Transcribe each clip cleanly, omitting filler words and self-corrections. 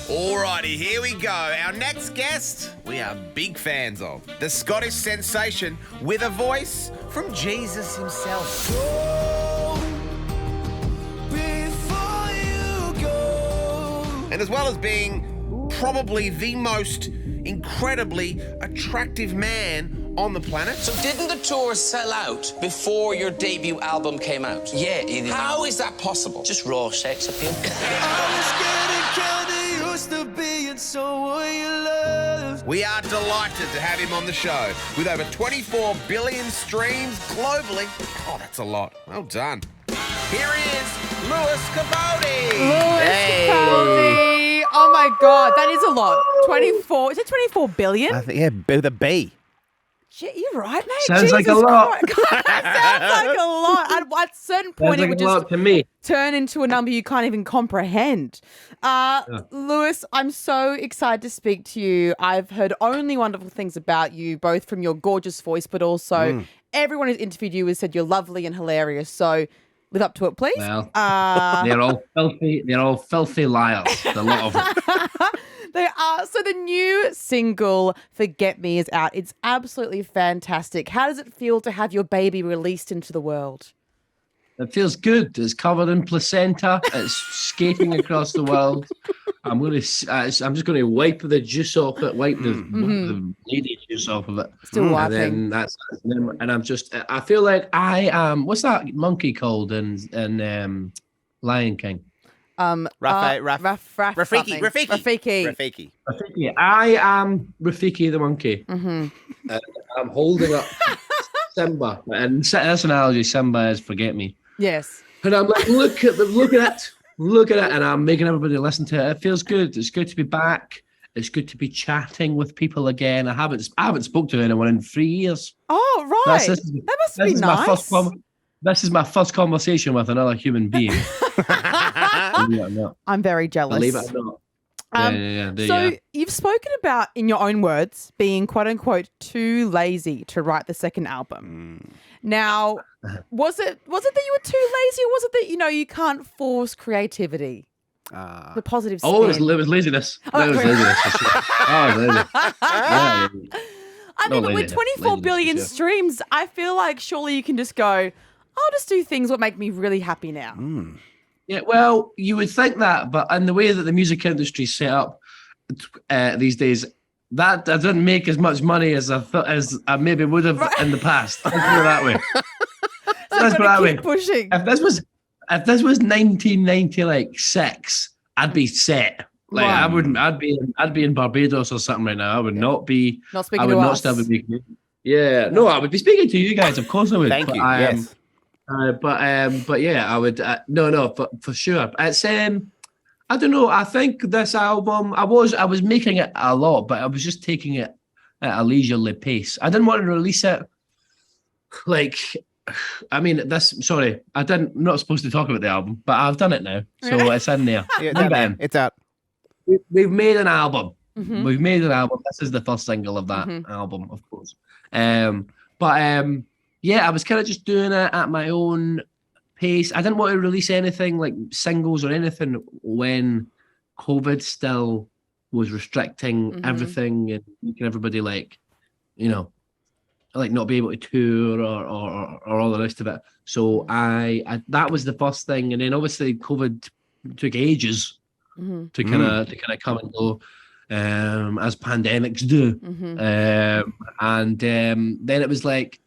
Alrighty, here we go. Our next guest, we are big fans of. The Scottish sensation with a voice from Jesus himself. And as well as being probably the most incredibly attractive man on the planet. So didn't the tour sell out before your debut album came out? Yeah. How is that possible? Just raw sex appeal. We are delighted to have him on the show with over 24 billion streams globally. Oh, that's a lot. Well done. Here is Lewis Capaldi. Capaldi. Oh my God, that is a lot. 24. Is it 24 billion? I think, yeah, with a B. Shit, you're right, mate. Sounds like a lot. That sounds like a lot. At a certain point, it would just to me. turn into a number you can't even comprehend. Lewis, I'm so excited to speak to you. I've heard only wonderful things about you, both from your gorgeous voice, but also everyone who's interviewed you has said you're lovely and hilarious. So live up to it, please. Well, they're all filthy. They're all filthy liars. A lot of them. They are. So the new single, Forget Me, is out. It's absolutely fantastic. How does it feel to have your baby released into the world? It feels good. It's covered in placenta. It's skating across the world. I'm just going to wipe the juice off it, wipe the lady juice off of it. Still wiping. And then I feel like I am. What's that monkey called in Lion King? Rafiki. I am Rafiki the monkey. I'm holding up Simba, and this analogy, Simba is forget me. Yes. And I'm like, look at it, and I'm making everybody listen to it. It feels good. It's good to be back. It's good to be chatting with people again. I haven't spoken to anyone in 3 years. Oh, right. That must be nice. This is my first conversation with another human being. I'm very jealous. Believe it or not. So you've spoken about, in your own words, being quote unquote too lazy to write the second album. Now, was it that you were too lazy, or was it that you can't force creativity? The positive spin. It was laziness. It was laziness. I mean, but with 24 billion streams, I feel like surely you can just go, I'll just do things that make me really happy now. Yeah, well, you would think that, but in the way that the music industry is set up these days, that doesn't make as much money as I maybe would have in the past. Let's put it that way. Let's put it that way. Pushing. If this was 1996, I'd be set. Like I wouldn't. I'd be in Barbados or something right now. I would not be. Not speaking to us. Still be making. Yeah, no, I would be speaking to you guys. Of course, I would. Thank you. Yes. But yeah, I would. For sure. It's I don't know. I think this album, I was making it a lot, but I was just taking it at a leisurely pace. I didn't want to release it. I'm not supposed to talk about the album, but I've done it now, so it's in there. It's out. We've made an album. We've made an album. This is the first single of that album, of course. Yeah, I was kind of just doing it at my own pace. I didn't want to release anything like singles or anything when COVID still was restricting everything and making everybody not be able to tour or all the rest of it. So I that was the first thing, and then obviously COVID took ages to kind of come and go, as pandemics do, and then it was like,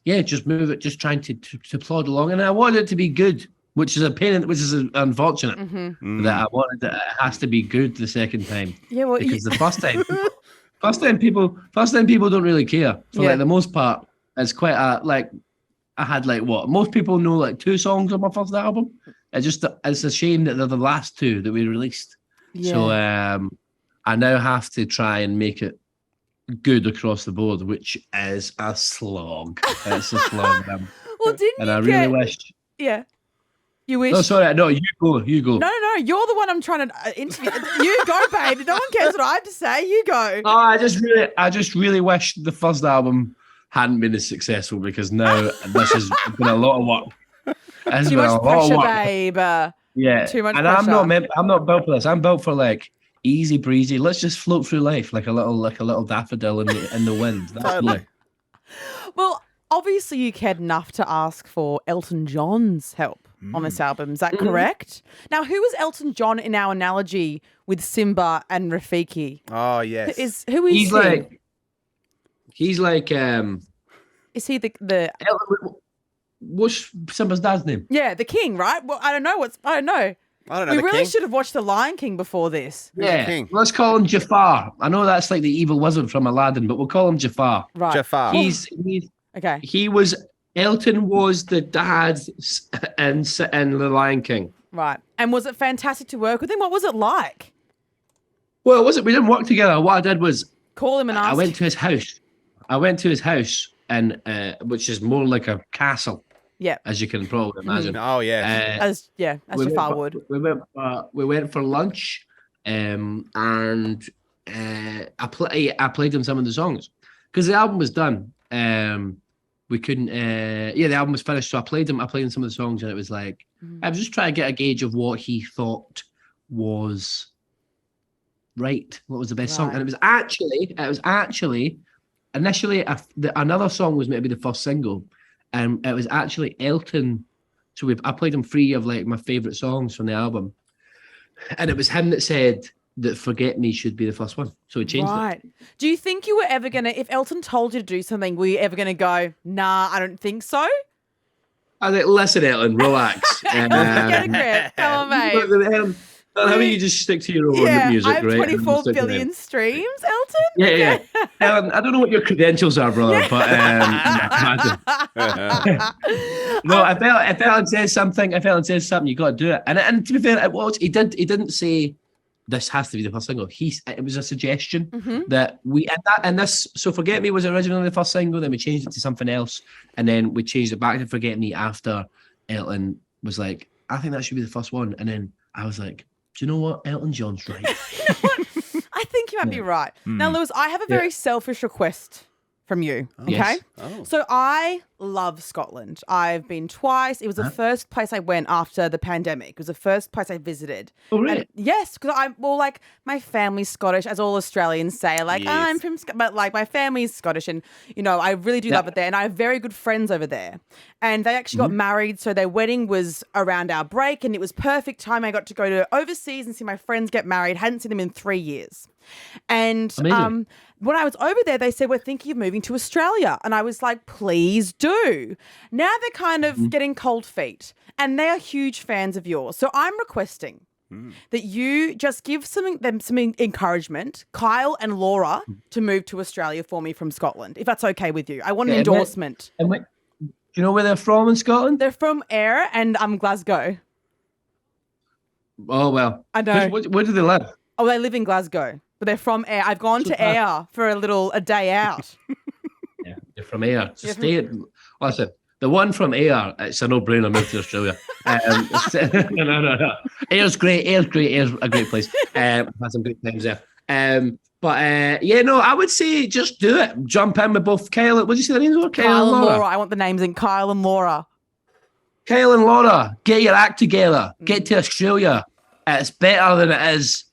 yeah, just move it, just trying to plod along, and I wanted it to be good, which is unfortunate that I wanted it. It has to be good the second time, because the first time. First time people don't really care. For the most part, it's quite I had most people know 2 songs on my first album. It's a shame that they're the last 2 that we released. Yeah. So I now have to try and make it good across the board, which is a slog. It's a slog. Really wish. Yeah. You wish. No, sorry. No, you go. No. You're the one I'm trying to interview. You go, babe. No one cares what I have to say. You go. Oh, I just really wish the first album hadn't been as successful, because now this has been a lot of work. Too much pressure, babe. Yeah. Too much and pressure. I'm not built for this. I'm built for easy breezy. Let's just float through life like a little daffodil in the wind. That's Totally. me. Well, obviously you cared enough to ask for Elton John's help on this album. Is that correct? Now, who was Elton John in our analogy with Simba and Rafiki? Oh, yes. Who is he? He's like Is he the what's Simba's dad's name? Yeah, the king, right? Well, I don't know. I don't know. We the really king. should have watched The Lion King before this. Who's the king? Let's call him Jafar. I know that's like the evil wizard from Aladdin, but we'll call him Jafar. Right. Jafar. He's Okay. Elton was the dad in The Lion King. Right. And was it fantastic to work with him? What was it like? Well, it wasn't. We didn't work together. What I did was Call him and ask. I went to his house, and which is more like a castle. Yeah. As you can probably imagine. Oh, yeah. As Jafar would. We went for lunch, and I played him some of the songs because the album was done. We couldn't. The album was finished, so I played him some of the songs, and it was like I was just trying to get a gauge of what he thought was right, what was the best song, and it was actually initially another song was meant to be the first single, and it was actually Elton. So I played him 3 of like my favorite songs from the album, and it was him that said that "Forget Me" should be the first one. So he changed it. Right. Do you think you were ever gonna, if Elton told you to do something, were you ever gonna go, nah, I don't think so? I was like, listen, Elton, relax. Get a grip. Come on, mate. How about you just stick to your own music, I have right? 24 billion streams, Elton. Yeah. Elton, I don't know what your credentials are, brother, but imagine. No, if Elton says something, you got to do it. And to be fair, he didn't say this has to be the first single. It was a suggestion that so "Forget Me" was originally the first single, then we changed it to something else, and then we changed it back to "Forget Me" after Elton was like, I think that should be the first one, and then I was like, do you know what? Elton John's right. You know what? I think you might be right. Now, Lewis, I have a very selfish request from you. Okay. Yes. Oh. So I love Scotland. I've been twice. It was the first place I went after the pandemic. It was the first place I visited. Oh, really? And yes, because my family's Scottish, as all Australians say. Like, Yes. I'm from but like my family's Scottish, and I really do love it there. And I have very good friends over there. And they actually got married, so their wedding was around our break, and it was perfect time. I got to go to overseas and see my friends get married. Hadn't seen them in 3 years. And when I was over there, they said, we're thinking of moving to Australia. And I was like, please do. Now they're kind of getting cold feet, and they are huge fans of yours. So I'm requesting that you just give them some encouragement, Kyle and Laura, to move to Australia for me from Scotland, if that's okay with you. I want an endorsement. Do you know where they're from in Scotland? They're from Ayr and Glasgow. Oh, well. I know. Where do they live? Oh, they live in Glasgow, but they're from Ayr. I've gone to Ayr for a day out. Yeah, they're from Ayr. Listen, the one from Ayr, it's a no-brainer move to Australia. No. Ayr's great. Ayr's a great place. Had some great times there. I would say just do it. Jump in with both Kyle. What did you say the names were? Kyle and Laura. I want the names in Kyle and Laura. Kyle and Laura, get your act together. Get to Australia. It's better than it is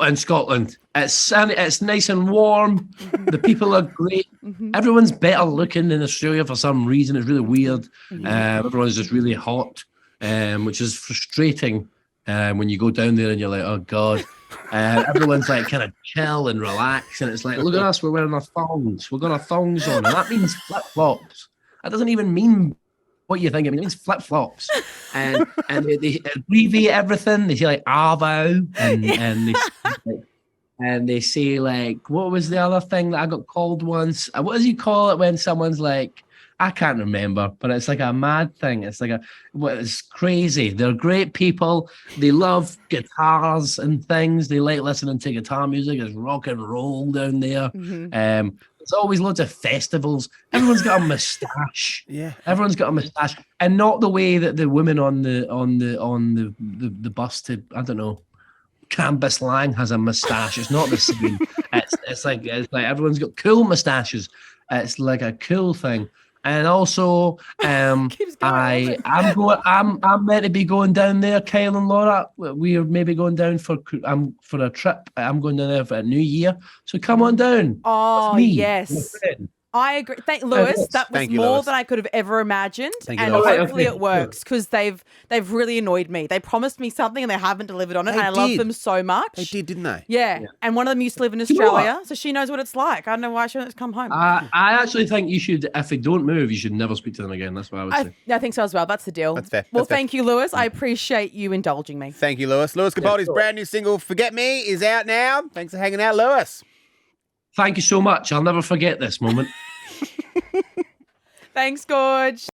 in Scotland. It's sunny, it's nice and warm. The people are great. Everyone's better looking in Australia for some reason. It's really weird. Everyone's just really hot, which is frustrating when you go down there and you're like, oh God. Everyone's like kind of chill and relax, and it's like, look at us, we're wearing our thongs. We've got our thongs on, and that means flip-flops. That doesn't even mean what you think. It means flip-flops. And they abbreviate everything. They say like Arvo, and they say like, what was the other thing that I got called once? What does you call it when someone's like, I can't remember, but it's like a mad thing. It's like it's crazy. They're great people. They love guitars and things. They like listening to guitar music. It's rock and roll down there. There's always loads of festivals. Everyone's got a moustache. Yeah, everyone's got a moustache, and not the way that the women on the bus to, I don't know, Canvas Lang has a moustache. It's not the same. It's like everyone's got cool moustaches. It's like a cool thing. And also, Keeps going, I'm meant to be going down there, Kyle and Laura. We are maybe going down for a trip. I'm going down there for a New Year. So come on down. Oh, That's me, yes. my friend. I agree. Thank Lewis. yes. That was Thank you, more Lewis. than I could have ever imagined, Thank you, and Lewis. hopefully Okay. it works because they've really annoyed me. They promised me something and they haven't delivered on it, They and I love did. them so much. They did, didn't they? Yeah. And one of them used to live in you know what? Australia, so she knows what it's like. I don't know why she wants to come home. I actually think you should, if they don't move, you should never speak to them again. That's what I would say. I think so as well. That's the deal. That's fair. Well, That's fair. thank you, Lewis. I appreciate you indulging me. Thank you, Lewis. Lewis Capaldi's sure. brand new single, Forget Me, is out now. Thanks for hanging out, Lewis. Thank you so much. I'll never forget this moment. Thanks, Gorge.